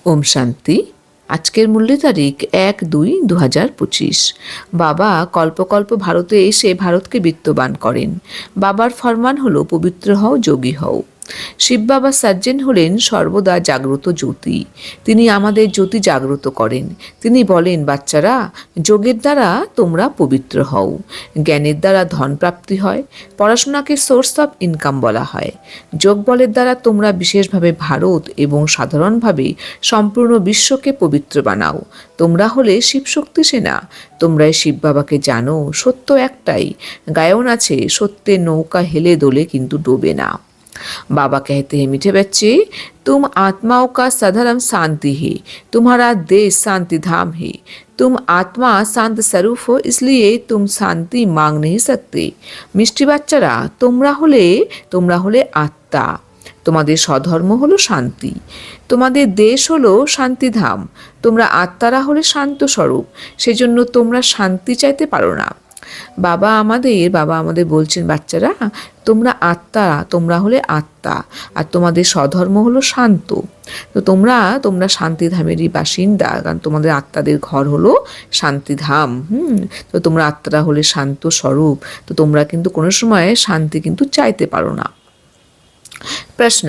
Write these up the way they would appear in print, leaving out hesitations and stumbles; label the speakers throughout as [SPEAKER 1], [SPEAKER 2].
[SPEAKER 1] ওম শান্তি। আজকের মূল্য তারিখ 1-2-2025। বাবা কল্প ভারতে এসে ভারতকে বিত্তবান করেন। বাবার ফরমান হলো পবিত্র হও, যোগী হও। শিব বাবা সার্জেন হলেন সর্বদা জাগ্রত জ্যোতি। তিনি আমাদের জ্যোতি জাগ্রত করেন। তিনি বলেন, বাচ্চারা, যোগের দ্বারা তোমরা পবিত্র হও। জ্ঞানের দ্বারা ধন প্রাপ্তি হয়। পড়াশোনাকে সোর্স অফ ইনকাম বলা হয়। যোগ বলের দ্বারা তোমরা বিশেষভাবে ভারত এবং সাধারণভাবে সম্পূর্ণ বিশ্বকে পবিত্র বানাও। তোমরা হলে শিবশক্তি সেনা। তোমরাই শিব বাবাকে জানো। সত্য একটাই। গায়ন আছে, সত্যের নৌকা হেলে দোলে কিন্তু ডোবে না। बाबा कहते हैं, मीठे बच्चे, तुम आत्माओं का साधारण शांति है। तुम्हारा देश शांति धाम है। तुम आत्मा शांत स्वरूप हो, इसलिए तुम शांति मांग नहीं सकते। मिष्टि बाच्चारा, তোমরা হলে আত্মা। তোমাদের স্বধর্ম হলো শান্তি। তোমাদের দেশ হলো শান্তিধাম। তোমরা আত্মারা হলে শান্ত স্বরূপ। সেজন্য তোমরা শান্তি চাইতে পারো না। বাবা আমাদের বলছেন, বাচ্চারা, তোমরা আত্মা, তোমরা হলে আত্মা, আর তোমাদের স্বধর্ম হলো শান্ত। তো তোমরা শান্তিধামেরই বাসিন্দা, কারণ তোমাদের আত্মাদের ঘর হলো শান্তিধাম। তো তোমরা আত্মারা হলে শান্ত স্বরূপ। তো তোমরা কিন্তু কোনো সময় শান্তি কিন্তু চাইতে পারো না। প্রশ্ন,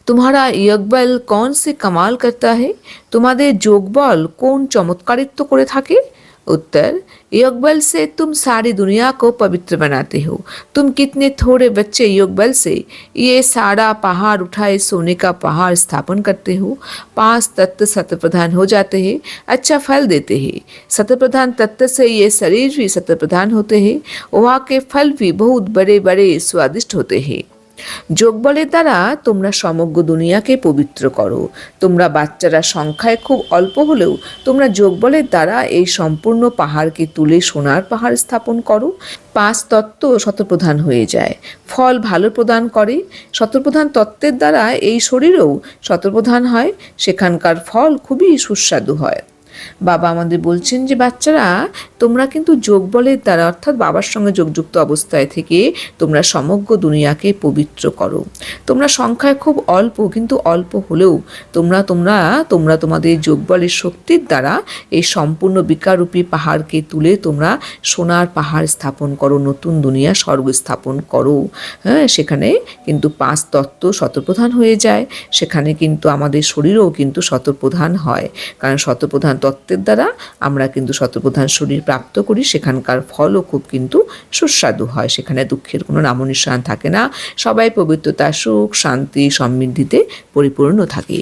[SPEAKER 1] तुम्हारा योग बल कौन से कमाल करता है? তোমাদের যোগ বল কোন চমৎকারিত্ব করে থাকে? उत्तर, योग बल से तुम सारी दुनिया को पवित्र बनाते हो। तुम कितने थोड़े बच्चे योग बल से ये सारा पहाड़ उठाए सोने का पहाड़ स्थापन करते हो। 5 तत्व सतप्रधान हो जाते हैं, अच्छा फल देते हैं। सतप्रधान तत्व से ये शरीर भी सतप्रधान होते हैं। वहाँ के फल भी बहुत बड़े बड़े स्वादिष्ट होते हैं। যোগ বলের দ্বারা তোমরা সমগ্র দুনিয়াকে পবিত্র করো। তোমরা বাচ্চারা সংখ্যায় খুব অল্প হলেও তোমরা যোগ বলের দ্বারা এই সম্পূর্ণ পাহাড়কে তুলে সোনার পাহাড় স্থাপন করো। 5 তত্ত্ব শতপ্রধান হয়ে যায়, ফল ভালো প্রদান করে। শতপ্রধান তত্ত্বের দ্বারা এই শরীরও শতপ্রধান হয়, সেখানকার ফল খুবই সুস্বাদু হয়। বাবা আমাদের বলছেন যে, বাচ্চারা, তোমরা কিন্তু যোগ বলের দ্বারা, অর্থাৎ বাবার সঙ্গে যোগযুক্ত অবস্থায় থেকে তোমরা সমগ্র দুনিয়াকে পবিত্র করো। তোমরা সংখ্যায় খুব অল্প, কিন্তু অল্প হলেও তোমরা তোমাদের যোগ বলের শক্তির দ্বারা এই সম্পূর্ণ বিকারূপী পাহাড়কে তুলে তোমরা সোনার পাহাড় স্থাপন করো, নতুন দুনিয়া স্বর্গ স্থাপন করো। সেখানে কিন্তু 5 তত্ত্ব শতপ্রধান হয়ে যায়। সেখানে কিন্তু আমাদের শরীরও কিন্তু শতপ্রধান হয়, কারণ শতপ্রধান তত্ত্বের দ্বারা আমরা কিন্তু শতপ্রধান শরীর প্রাপ্ত করি। সেখানকার ফলও খুব কিন্তু সুস্বাদু হয়। সেখানে দুঃখের কোনো নামনিশান থাকে না। সবাই পবিত্রতা, সুখ, শান্তি, সমৃদ্ধিতে পরিপূর্ণ থাকে।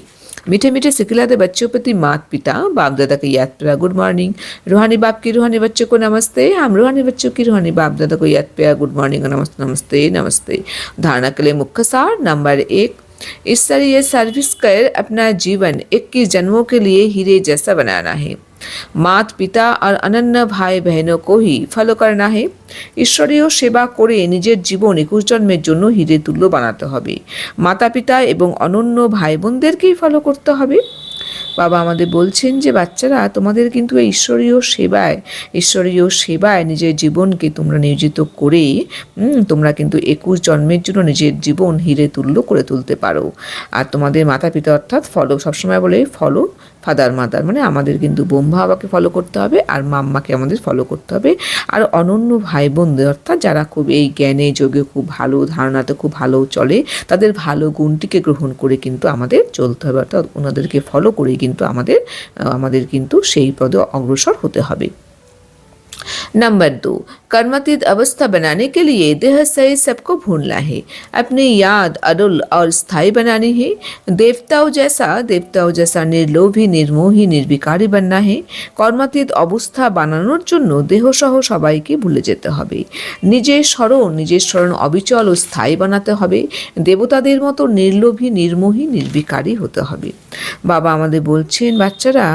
[SPEAKER 1] मीठे मीठे सिखिलाते बच्चों प्रति माता पिता बाप दादा की याद प्यार गुड मॉर्निंग। रूहानी बाप की रूहानी बच्चों को नमस्ते। हम रूहानी बच्चों की रूहानी बाप दादा को याद प्यार गुड मॉर्निंग, नमस्ते नमस्ते नमस्ते। धारणा के लिए मुख्य सार नंबर 1, इस तरह ये सर्विस कर अपना जीवन 21 जन्मों के लिए हीरे जैसा बनाना है। माता पिता और अनन्य भाई बहनों को ही फॉलो करना है। ঈশ্বরীয় সেবা করে নিজের জীবন 21 জন্মের জন্য হিরে তুল্য বানাতে হবে। মাতা পিতা এবং অনন্য ভাই বোনদেরকেই ফলো করতে হবে। বাবা আমাদের বলছেন যে, বাচ্চারা, তোমাদের কিন্তু এই ঈশ্বরীয় সেবায় নিজের জীবনকে তোমরা নিয়োজিত করে তোমরা কিন্তু 21 জন্মের জন্য নিজের জীবন হিরে তুল্য করে তুলতে পারো। আর তোমাদের মাতা পিতা, অর্থাৎ ফলো, সবসময় বলে ফলো ফাদার মাদার, মানে আমাদের কিন্তু ব্রহ্মা বাবাকে ফলো করতে হবে আর মাম্মাকে আমাদের ফলো করতে হবে। আর অনন্য ভাই বোনদের, অর্থাৎ যারা খুব এই জ্ঞানে যোগে খুব ভালো, ধারণাতে খুব ভালো চলে, তাদের ভালো গুণটিকে গ্রহণ করে কিন্তু আমাদের চলতে হবে, অর্থাৎ ওনাদেরকে ফলো করেই কিন্তু আমাদের কিন্তু সেই পদে অগ্রসর হতে হবে। नंबर 2, कर्मातीत अवस्था बनाने के लिए देह सहित सबको भूलना है। अपनी याद अडुल और स्थायी बनानी है। देवताओं जैसा निर्लोभी, निर्मोही, निर्विकारी बनना है। কর্মাতীত অবস্থা বানানোর জন্য দেহসহ সবাইকে ভুলে যেতে হবে। নিজের স্মরণ অবিচল ও স্থায়ী বানাতে হবে। দেবতাদের মতো নির্লোভী, নির্মোহী, নির্বিকারী হতে হবে। বাবা আমাদের বলছেন, বাচ্চারা,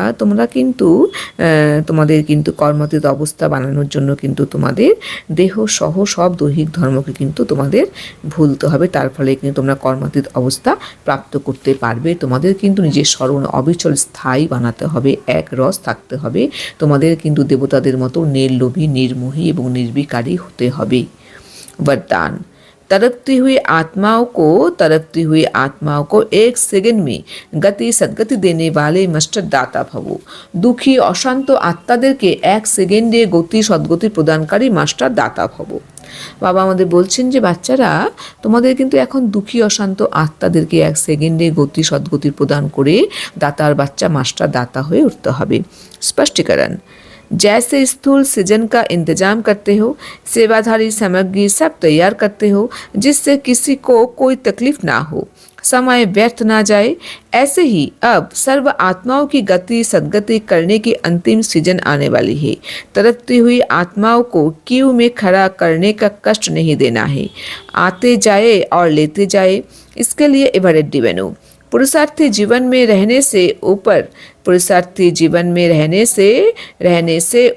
[SPEAKER 1] তোমাদের কিন্তু কর্মাতীত অবস্থা বানানোর জন্য কিন্তু তোমাদের দেহ সহ সব দৈহিক ধর্মকে কিন্তু তোমাদের ভুলতে হবে। তার ফলে কিন্তু তোমরা কর্মাতীত অবস্থা প্রাপ্ত করতে পারবে। তোমাদের কিন্তু নিজের স্মরণ অবিচল স্থায়ী বানাতে হবে, এক রস থাকতে হবে। তোমাদের কিন্তু দেবতাদের মতো নির্লোভী, নির্মোহী এবং নির্বিকারী হতে হবে। वरदान, तरकती हुई आत्माओं को 1 सेकंड में गति सद्गति देने वाले मास्टर दाता भवो। দুঃখী অশান্ত আত্মাদেরকে 1 সেকেন্ডে গতি সদ্গতি প্রদানকারী মাস্টার দাতা ভবো। বাবা আমাদের বলছেন যে বাচ্চারা, তোমাদের কিন্তু এখন দুঃখী অশান্ত আত্মাদেরকে 1 সেকেন্ডে গতি সদ্গতি প্রদান করে দাতার বাচ্চা মাস্টার দাতা হয়ে উঠতে হবে। স্পষ্টীকরণ, जैसे स्थूल सृजन का इंतजाम करते हो, सेवाधारी सामग्री सब तैयार करते हो जिससे किसी को कोई तकलीफ ना हो, समय व्यर्थ ना जाए, ऐसे ही अब सर्व आत्माओं की गति सद्गति करने की अंतिम सीजन आने वाली है। तरकती हुई आत्माओं को क्यू में खड़ा करने का कष्ट नहीं देना है, आते जाए और लेते जाए। इसके लिए एवर रेडी बनो। पुरुषार्थी जीवन में रहने से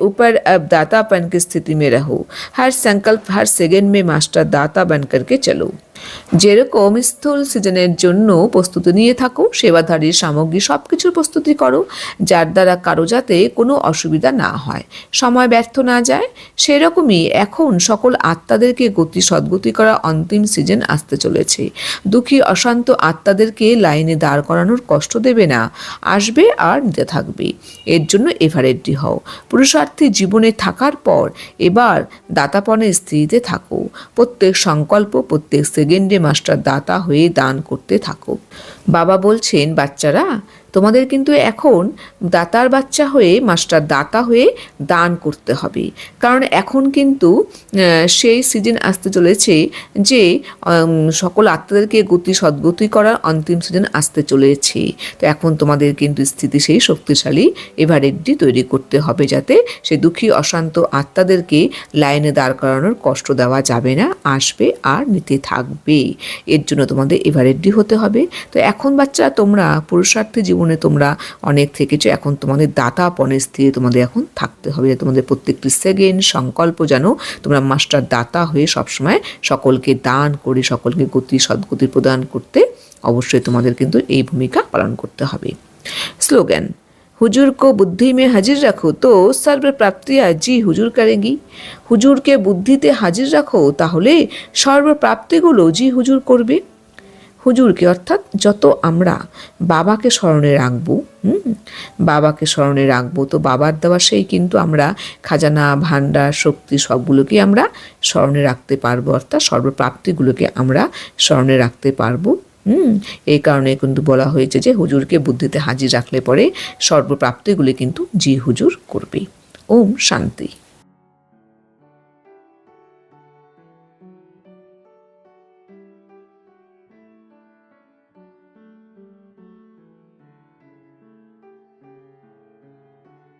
[SPEAKER 1] ऊपर अब दातापन की स्थिति में रहो। हर संकल्प हर सेकेंड में मास्टर दाता बन करके चलो। যেরকম স্থূল সৃজনের জন্য প্রস্তুতি নিয়ে থাকো, সেবাধারীর সামগ্রী সব কিছুর প্রস্তুতি করো যার দ্বারা কারো যাতে কোনো অসুবিধা না হয়, সময় ব্যর্থ না যায়, সেরকমই এখন সকল আত্মাদেরকে গতি সদ্গতি করা অন্তিম সিজন আসতে চলেছে। দুঃখী অশান্ত আত্মাদেরকে লাইনে দাঁড় করানোর কষ্ট দেবে না, আসবে আর নিতে থাকবে। এর জন্য এভারেডি হও। পুরুষার্থী জীবনে থাকার পর এবার দাতাপনের স্থিতিতে থাকো। প্রত্যেক সংকল্প প্রত্যেক সেকেন্ডে মাস্টার দাতা হয়ে দান করতে থাকো। বাবা বলছেন বাচ্চারা, তোমাদের কিন্তু এখন দাতার বাচ্চা হয়ে মাস্টার দাতা হয়ে দান করতে হবে, কারণ এখন কিন্তু সেই সিজন আসতে চলেছে যে সকল আত্মাদেরকে গতি সদ্গতি করার অন্তিম সিজন আসতে চলেছে। তো এখন তোমাদের কিন্তু স্থিতিশীল শক্তিশালী এভারেডি তৈরি করতে হবে, যাতে সেই দুঃখী অশান্ত আত্মাদেরকে লাইনে দাঁড় করানোর কষ্ট দেওয়া যাবে না, আসবে আর নিতে থাকবে। এর জন্য তোমাদের এভারেডি হতে হবে। তো এখন বাচ্চারা, তোমরা পুরুষার্থী জীবনে তোমরা অনেক থেকেছো, এখন তোমাদের দাতাপনের স্থিতি তোমাদের এখন থাকতে হবে। তোমাদের প্রত্যেকটি সেকেন্ড সংকল্প যেন তোমরা মাস্টার দাতা হয়ে সবসময় সকলকে দান করে সকলকে গতি সদ্গতি প্রদান করতে অবশ্যই তোমাদের কিন্তু এই ভূমিকা পালন করতে হবে। স্লোগান, হুজুর को बुद्धि में हाजिर रखो तो सर्व प्राप्तियाँ जी হুজুর करेगी। হুজুরকে বুদ্ধিতে হাজির রাখো, তাহলে সর্বপ্রাপ্তিগুলো জি হুজুর করবে। হুজুরকে অর্থাৎ যত আমরা বাবাকে স্মরণে রাখবো, বাবাকে স্মরণে রাখবো, তো বাবার দেওয়া সেই কিন্তু আমরা খাজানা ভান্ডার শক্তি সবগুলোকে আমরা স্মরণে রাখতে পারবো, অর্থাৎ সর্বপ্রাপ্তিগুলোকে আমরা স্মরণে রাখতে পারবো। এই কারণে কিন্তু বলা হয়েছে যে হুজুরকে বুদ্ধিতে হাজির রাখলে পরে সর্বপ্রাপ্তিগুলি কিন্তু জি হুজুর করবে। ওম শান্তি।